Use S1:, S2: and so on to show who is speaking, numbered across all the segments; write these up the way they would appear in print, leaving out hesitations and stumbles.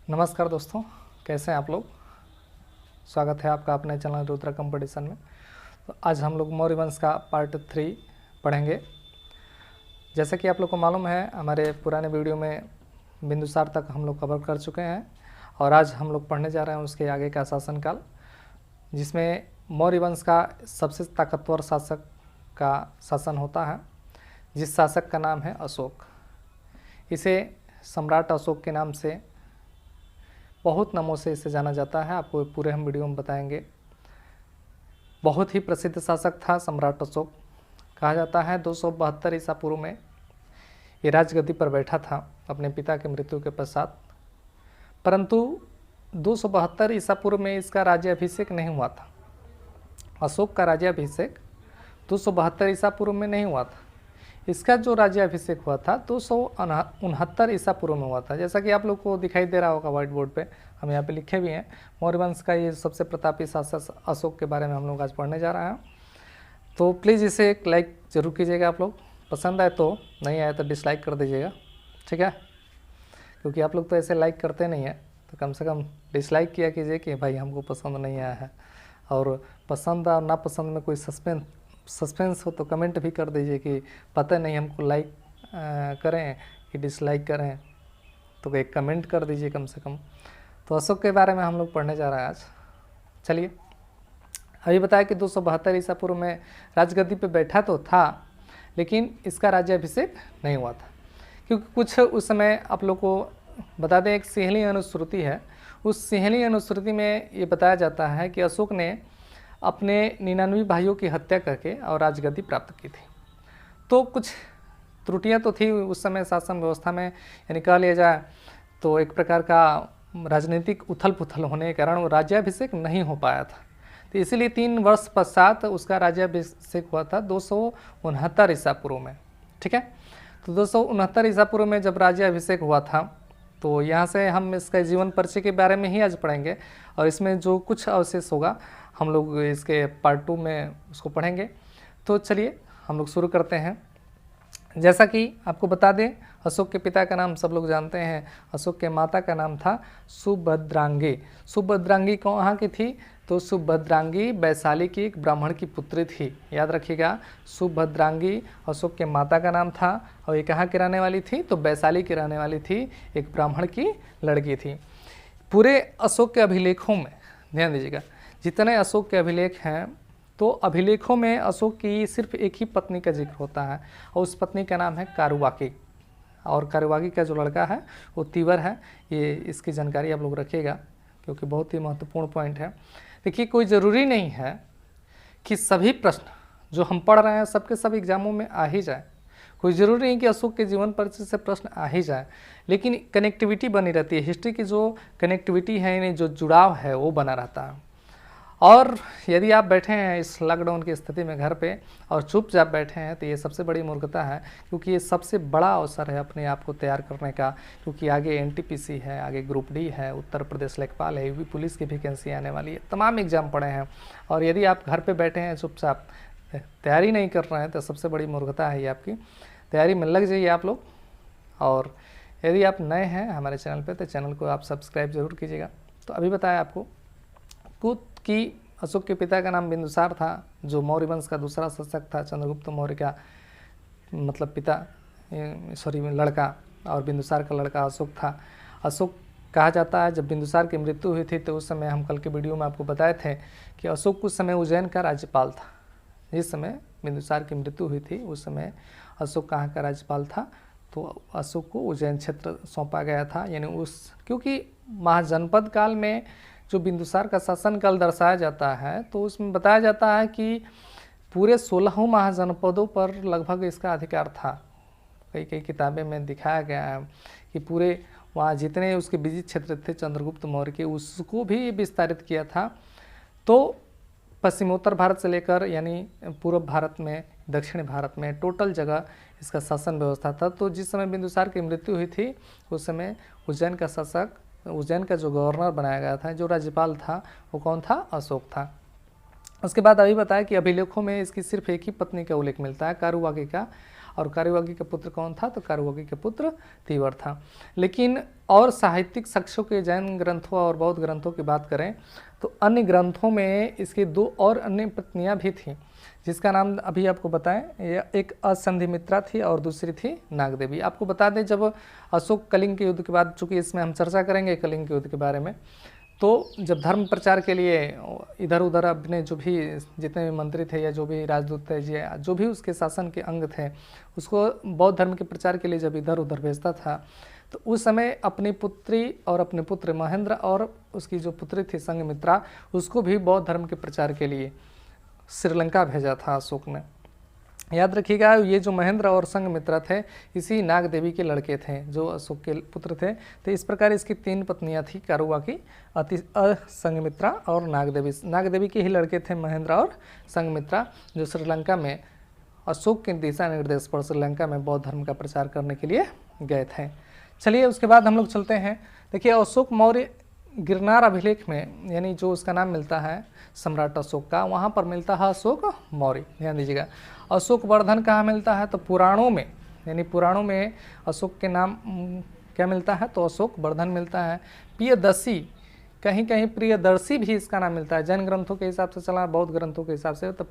S1: नमस्कार दोस्तों, कैसे हैं आप लोग। स्वागत है आपका अपने चैनल रुद्रा कंपटीशन में। तो आज हम लोग मौर्य वंश का पार्ट 3 पढ़ेंगे। जैसा कि आप लोग को मालूम है, हमारे पुराने वीडियो में बिंदुसार तक हम लोग कवर कर चुके हैं और आज हम लोग पढ़ने जा रहे हैं उसके आगे का शासनकाल, जिसमें मौर्य वंश का सबसे ताकतवर शासक का शासन होता है, जिस शासक का नाम है अशोक। इसे सम्राट अशोक के नाम से बहुत नामों से इसे जाना जाता है, आपको पूरे हम वीडियो में बताएंगे। बहुत ही प्रसिद्ध शासक था सम्राट अशोक। कहा जाता है 272 ईसा पूर्व में ये राजगद्दी पर बैठा था अपने पिता के मृत्यु के पश्चात, परंतु 272 ईसा पूर्व में इसका राज्याभिषेक नहीं हुआ था। अशोक का राज्याभिषेक 272 ईसा पूर्व में नहीं हुआ था। इसका जो राज्याभिषेक हुआ था 269 ईसा पूर्व में हुआ था। जैसा कि आप लोग को दिखाई दे रहा होगा व्हाइट बोर्ड पे, हम यहाँ पे लिखे भी हैं। मौर्य वंश का ये सबसे प्रतापी शासक अशोक के बारे में हम लोग आज पढ़ने जा रहे हैं। तो प्लीज़ इसे एक लाइक ज़रूर कीजिएगा आप लोग, पसंद आए तो, नहीं आए तो डिसलाइक कर दीजिएगा, ठीक है। क्योंकि आप लोग तो ऐसे लाइक करते नहीं हैं, तो कम से कम डिसलाइक किया कीजिए कि भाई हमको पसंद नहीं आया है। और पसंद और नापसंद में कोई सस्पेंस हो तो कमेंट भी कर दीजिए कि पता नहीं हमको लाइक करें कि डिसलाइक करें, तो एक कमेंट कर दीजिए कम से कम। तो अशोक के बारे में हम लोग पढ़ने जा रहे हैं आज। चलिए, अभी बताया कि 272 ईसा पूर्व में राजगद्दी पे बैठा तो था, लेकिन इसका राज्याभिषेक नहीं हुआ था। क्योंकि कुछ उस समय आप लोग को बता दें, एक सिंहली अनुश्रुति है। उस सिंहली अनुश्रुति में ये बताया जाता है कि अशोक ने अपने 99 भाइयों की हत्या करके और राजगद्दी प्राप्त की थी। तो कुछ त्रुटियां तो थी उस समय शासन व्यवस्था में, यानी कह लिया जाए तो एक प्रकार का राजनीतिक उथल पुथल होने के कारण वो राज्याभिषेक नहीं हो पाया था। तो इसीलिए 3 वर्ष पश्चात उसका राज्याभिषेक हुआ था 269 ईसा पूर्व में, ठीक है। तो 269 ईसा पूर्व में जब राज्याभिषेक हुआ था, तो यहाँ से हम इसका जीवन परिचय के बारे में ही आज पढ़ेंगे और इसमें जो कुछ अवशेष होगा हम लोग इसके पार्ट 2 में उसको पढ़ेंगे। तो चलिए हम लोग शुरू करते हैं। जैसा कि आपको बता दें, अशोक के पिता का नाम सब लोग जानते हैं। अशोक के माता का नाम था सुभद्रांगी। सुभद्रांगी कहाँ की थी? तो सुभद्रांगी वैशाली की एक ब्राह्मण की पुत्री थी। याद रखिएगा, सुभद्रांगी अशोक के माता का नाम था और ये कहाँ की रहने वाली थी? तो वैशाली की रहने वाली थी, एक ब्राह्मण की लड़की थी। पूरे अशोक के अभिलेखों में ध्यान दीजिएगा, जितने अशोक के अभिलेख हैं, तो अभिलेखों में अशोक की सिर्फ एक ही पत्नी का जिक्र होता है और उस पत्नी का नाम है कारुवाकी। और कारुवाकी का जो लड़का है वो तीवर है। ये इसकी जानकारी आप लोग रखिएगा क्योंकि बहुत ही महत्वपूर्ण पॉइंट है। देखिए, कोई ज़रूरी नहीं है कि सभी प्रश्न जो हम पढ़ रहे हैं सबके सब एग्जामों में आ ही जाए। कोई ज़रूरी नहीं कि अशोक के जीवन परिचय से प्रश्न आ ही जाए, लेकिन कनेक्टिविटी बनी रहती है। हिस्ट्री की जो कनेक्टिविटी है, यानी जो जुड़ाव है, वो बना रहता है। और यदि आप बैठे हैं इस लॉकडाउन की स्थिति में घर पे और चुपचाप बैठे हैं, तो ये सबसे बड़ी मूर्खता है, क्योंकि ये सबसे बड़ा अवसर है अपने आप को तैयार करने का। क्योंकि आगे एनटीपीसी है, आगे ग्रुप डी है, उत्तर प्रदेश लेखपाल है, यूपी पुलिस की वैकेंसी आने वाली है, तमाम एग्जाम पड़े हैं। और यदि आप घर पर बैठे हैं चुपचाप तैयारी नहीं कर रहे हैं, तो सबसे बड़ी मूर्खता है ये आपकी। तैयारी में लग जाइए आप लोग। और यदि आप नए हैं हमारे चैनल पे, तो चैनल को आप सब्सक्राइब जरूर कीजिएगा। तो अभी बताया आपको कि अशोक के पिता का नाम बिंदुसार था, जो मौर्य वंश का दूसरा शासक था। चंद्रगुप्त मौर्य का मतलब पिता, सॉरी लड़का, और बिंदुसार का लड़का अशोक था। अशोक कहा जाता है जब बिंदुसार की मृत्यु हुई थी, तो उस समय हम कल के वीडियो में आपको बताए थे कि अशोक उस समय उज्जैन का राज्यपाल था। जिस समय बिंदुसार की मृत्यु हुई थी उस समय अशोक कहाँ का राज्यपाल था? तो अशोक को उज्जैन क्षेत्र सौंपा गया था। यानी क्योंकि महाजनपद काल में जो बिंदुसार का शासनकाल दर्शाया जाता है, तो उसमें बताया जाता है कि पूरे 16 महाजनपदों पर लगभग इसका अधिकार था। कई कई किताबें में दिखाया गया है कि पूरे वहाँ जितने उसके विजित क्षेत्र थे चंद्रगुप्त मौर्य के, उसको भी विस्तारित किया था। तो पश्चिमोत्तर भारत से लेकर यानी पूर्व भारत में, दक्षिण भारत में टोटल जगह इसका शासन व्यवस्था था। तो जिस समय बिंदुसार की मृत्यु हुई थी उस समय उज्जैन का शासक, उज्जैन का जो गवर्नर बनाया गया था, जो राज्यपाल था, वो कौन था? अशोक था। उसके बाद अभी बताया कि अभिलेखों में इसकी सिर्फ एक ही पत्नी का उल्लेख मिलता है, कारुवाकी का। और कारुवागी का पुत्र कौन था? तो कारुवागी का पुत्र तीवर था। लेकिन और साहित्यिक साक्ष्यों के जैन ग्रंथों और बौद्ध ग्रंथों की बात करें तो अन्य ग्रंथों में इसकी 2 और अन्य पत्नियां भी थीं, जिसका नाम अभी आपको बताएं, एक असंधिमित्रा थी और दूसरी थी नागदेवी। आपको बता दें, जब अशोक कलिंग के युद्ध के बाद, चूंकि इसमें हम चर्चा करेंगे कलिंग के युद्ध के बारे में, तो जब धर्म प्रचार के लिए इधर उधर अपने जो भी जितने भी मंत्री थे या जो भी राजदूत थे या जो भी उसके शासन के अंग थे, उसको बौद्ध धर्म के प्रचार के लिए जब इधर उधर भेजता था, तो उस समय अपनी पुत्री और अपने पुत्र महेंद्र और उसकी जो पुत्री थी संघमित्रा, उसको भी बौद्ध धर्म के प्रचार के लिए श्रीलंका भेजा था अशोक ने। याद रखिएगा, ये जो महेंद्र और संघमित्रा थे इसी नाग देवी के लड़के थे जो अशोक के पुत्र थे। तो इस प्रकार इसकी 3 पत्नियां थी, कारुवाकी, संघमित्रा और नागदेवी। नागदेवी के ही लड़के थे महेंद्र और संघमित्रा, जो श्रीलंका में अशोक के दिशा निर्देश पर श्रीलंका में बौद्ध धर्म का प्रचार करने के लिए गए थे। चलिए उसके बाद हम लोग चलते हैं। देखिए अशोक मौर्य गिरनार अभिलेख में, यानी जो उसका नाम मिलता है सम्राट अशोक का, वहाँ पर मिलता है अशोक मौर्य। ध्यान दीजिएगा, अशोक वर्धन कहाँ मिलता है? तो पुराणों में, यानी पुराणों में अशोक के नाम क्या मिलता है? तो अशोक वर्धन मिलता है। प्रियदर्शी, कहीं कहीं प्रियदर्शी भी इसका नाम मिलता है। जैन ग्रंथों के हिसाब से चला, बौद्ध ग्रंथों के हिसाब से तो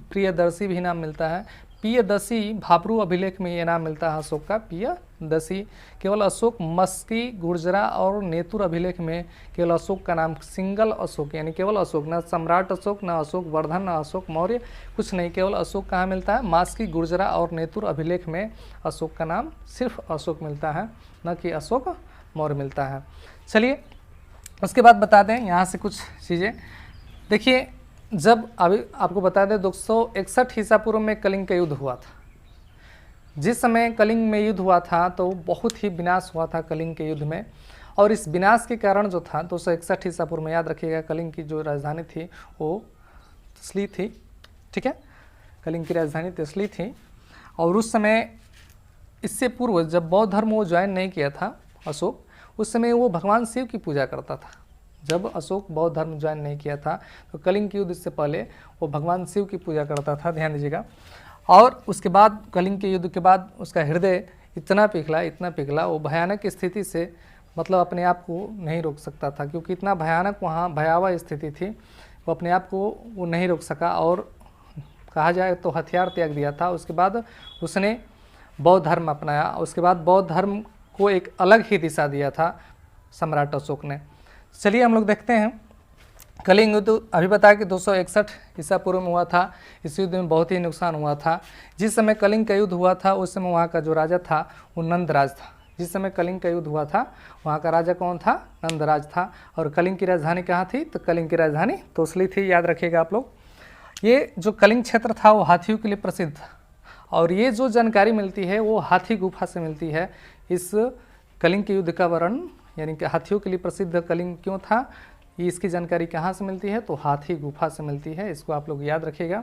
S1: प्रियदर्शी भी नाम मिलता है। प्रियदर्शी भाबरू अभिलेख में ये नाम मिलता है अशोक का, प्रियदर्शी। केवल अशोक मस्की, गुर्जरा और नेतुर अभिलेख में केवल अशोक का नाम, सिंगल अशोक, यानी केवल अशोक, न सम्राट अशोक, न अशोक वर्धन, न अशोक मौर्य, कुछ नहीं, केवल अशोक कहाँ मिलता है? मास्की, गुर्जरा और नेतुर अभिलेख में अशोक का नाम सिर्फ अशोक मिलता है, न कि अशोक मौर्य मिलता है। चलिए उसके बाद बता दें यहाँ से कुछ चीज़ें। देखिए, जब अभी आपको बता दें 261 ईसा पूर्व में कलिंग का युद्ध हुआ था। जिस समय कलिंग में युद्ध हुआ था तो बहुत ही विनाश हुआ था कलिंग के युद्ध में, और इस विनाश के कारण जो था 261 ईसा पूर्व में, याद रखिएगा कलिंग की जो राजधानी थी वो तसली थी, ठीक है, कलिंग की राजधानी तसली थी। और उस समय, इससे पूर्व जब बौद्ध धर्म वो ज्वाइन नहीं किया था अशोक, उस समय वो भगवान शिव की पूजा करता था। जब अशोक बौद्ध धर्म ज्वाइन नहीं किया था तो कलिंग के युद्ध से पहले वो भगवान शिव की पूजा करता था, ध्यान दीजिएगा। और उसके बाद कलिंग के युद्ध के बाद उसका हृदय इतना पिघला, वो भयानक स्थिति से मतलब अपने आप को नहीं रोक सकता था, क्योंकि इतना भयानक वहाँ भयावह स्थिति थी, वो अपने आप को वो नहीं रोक सका और कहा जाए तो हथियार त्याग दिया था। उसके बाद उसने बौद्ध धर्म अपनाया। उसके बाद बौद्ध धर्म को एक अलग ही दिशा दिया था सम्राट अशोक ने। चलिए हम लोग देखते हैं कलिंग युद्ध। अभी बताया कि 261 ईसा पूर्व में हुआ था। इस युद्ध में बहुत ही नुकसान हुआ था। जिस समय कलिंग का युद्ध हुआ था उस समय वहाँ का जो राजा था वो नंदराज था। जिस समय कलिंग का युद्ध हुआ था वहाँ का राजा कौन था? नंदराज था। और कलिंग की राजधानी कहाँ थी? तो कलिंग की राजधानी तोसली थी, याद रखिएगा आप लोग। ये जो कलिंग क्षेत्र था वो हाथियों के लिए प्रसिद्ध था, और ये जो जानकारी मिलती है वो हाथी गुफा से मिलती है। इस कलिंग के युद्ध का वर्णन, यानी कि हाथियों के लिए प्रसिद्ध कलिंग क्यों था, ये इसकी जानकारी कहाँ से मिलती है? तो हाथी गुफा से मिलती है। इसको आप लोग याद रखिएगा।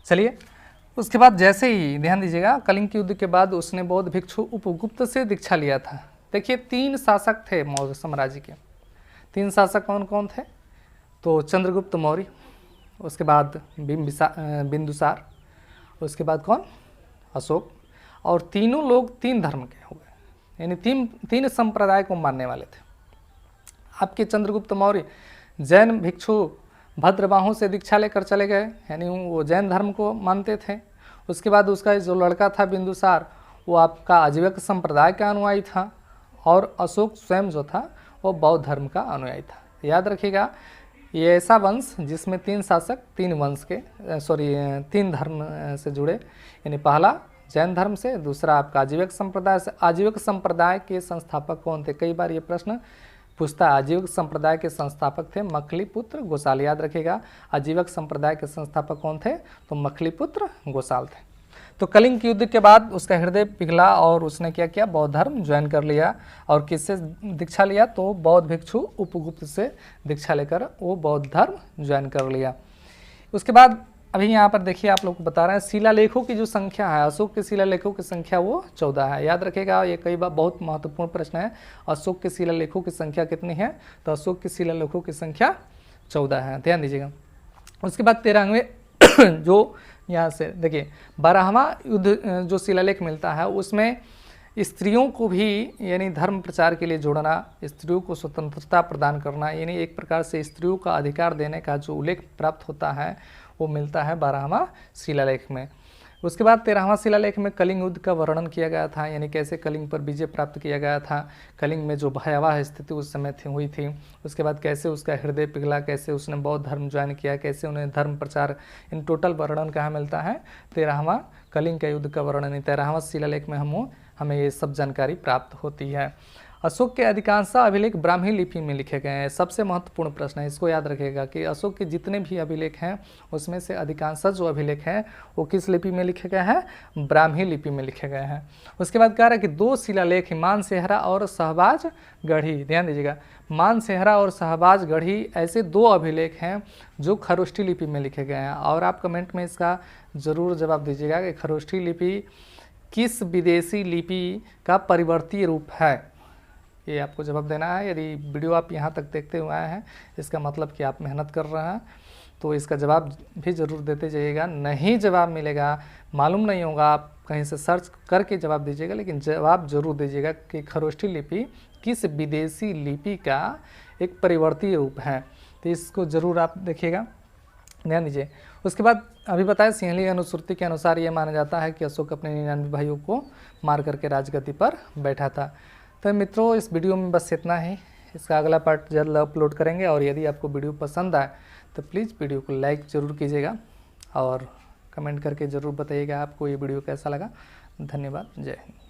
S1: चलिए उसके बाद जैसे ही, ध्यान दीजिएगा, कलिंग के युद्ध के बाद उसने बौद्ध भिक्षु उपगुप्त से दीक्षा लिया था। देखिए 3 शासक थे मौर्य साम्राज्य के। 3 शासक कौन कौन थे? तो चंद्रगुप्त मौर्य, उसके बाद बिंदुसार, उसके बाद कौन? अशोक। और तीनों लोग 3 धर्म के हो गए, यानी तीन संप्रदाय को मानने वाले थे। आपके चंद्रगुप्त मौर्य जैन भिक्षु भद्रबाहु से दीक्षा लेकर चले गए, यानी वो जैन धर्म को मानते थे। उसके बाद उसका जो लड़का था बिंदुसार, वो आपका आजीवक संप्रदाय का अनुयायी था। और अशोक स्वयं जो था वो बौद्ध धर्म का अनुयायी था। याद रखिएगा, ये ऐसा वंश जिसमें 3 शासक 3 धर्म से जुड़े, यानी पहला जैन धर्म से, दूसरा आपका आजीवक संप्रदाय से। आजीवक संप्रदाय के संस्थापक कौन थे? कई बार ये प्रश्न पूछता है। आजीवक संप्रदाय के संस्थापक थे मखलीपुत्र गोसाल। याद रखिएगा, आजीवक संप्रदाय के संस्थापक कौन थे? तो मखलीपुत्र गोसाल थे। तो कलिंग के युद्ध के बाद उसका हृदय पिघला और उसने क्या किया? बौद्ध धर्म ज्वाइन कर लिया। और किससे दीक्षा लिया? तो बौद्ध भिक्षु उपगुप्त से दीक्षा लेकर वो बौद्ध धर्म ज्वाइन कर लिया। उसके बाद अभी यहाँ पर देखिए, आप लोग को बता रहे हैं शिलालेखों की जो संख्या है, अशोक के शिलालेखों की संख्या वो 14 है। याद रखिएगा, ये कई बार बहुत महत्वपूर्ण प्रश्न है। अशोक के शिलालेखों की संख्या कितनी है? तो अशोक के शिलालेखों की संख्या 14 है, ध्यान दीजिएगा। उसके बाद 13वें जो यहाँ से देखिए 12वां युद्ध जो शिलालेख मिलता है उसमें स्त्रियों को भी यानी धर्म प्रचार के लिए जोड़ना, स्त्रियों को स्वतंत्रता प्रदान करना, यानी एक प्रकार से स्त्रियों का अधिकार देने का जो उल्लेख प्राप्त होता है वो मिलता है 12वां शिलालेख में। उसके बाद 13वां शिलालेख में कलिंग युद्ध का वर्णन किया गया था, यानी कैसे कलिंग पर विजय प्राप्त किया गया था, कलिंग में जो भयावह स्थिति उस समय हुई थी। उसके बाद कैसे उसका हृदय पिघला, कैसे उसने बौद्ध धर्म ज्वाइन किया, कैसे उन्हें धर्म प्रचार, इन टोटल वर्णन कहाँ मिलता है 13वां कलिंग का युद्ध का वर्णन 13वां शिलालेख में हमें ये सब जानकारी प्राप्त होती है। अशोक के अधिकांश अभिलेख ब्राह्मी लिपि में लिखे गए हैं। सबसे महत्वपूर्ण प्रश्न है, इसको याद रखिएगा कि अशोक के जितने भी अभिलेख हैं उसमें से अधिकांश जो अभिलेख हैं वो किस लिपि में लिखे गए हैं, ब्राह्मी लिपि में लिखे गए हैं। उसके बाद कह रहा है कि 2 शिलालेख मानसेहरा और शहबाज गढ़ी, ध्यान दीजिएगा, मानसेहरा और शहबाज गढ़ी ऐसे 2 अभिलेख हैं जो खरोष्ठी लिपि में लिखे गए हैं। और आप कमेंट में इसका ज़रूर जवाब दीजिएगा कि खरोष्ठी लिपि किस विदेशी लिपि का परिवर्ती रूप है, ये आपको जवाब देना है। यदि वीडियो आप यहाँ तक देखते हुए आए हैं इसका मतलब कि आप मेहनत कर रहे हैं, तो इसका जवाब भी ज़रूर देते जाइएगा। नहीं जवाब मिलेगा, मालूम नहीं होगा, आप कहीं से सर्च करके जवाब दीजिएगा, लेकिन जवाब जरूर दीजिएगा कि खरोष्ठी लिपि किस विदेशी लिपि का एक परिवर्ती रूप है। तो इसको ज़रूर आप देखिएगा, ध्यान दीजिए। उसके बाद अभी बताया सिंहली अनुश्रुति के अनुसार ये माना जाता है कि अशोक अपने 99 भाइयों को मार करके राजगद्दी पर बैठा था। तो मित्रों इस वीडियो में बस इतना ही, इसका अगला पार्ट जल्द अपलोड करेंगे। और यदि आपको वीडियो पसंद आए तो प्लीज़ वीडियो को लाइक ज़रूर कीजिएगा और कमेंट करके ज़रूर बताइएगा आपको ये वीडियो कैसा लगा। धन्यवाद, जय हिंद।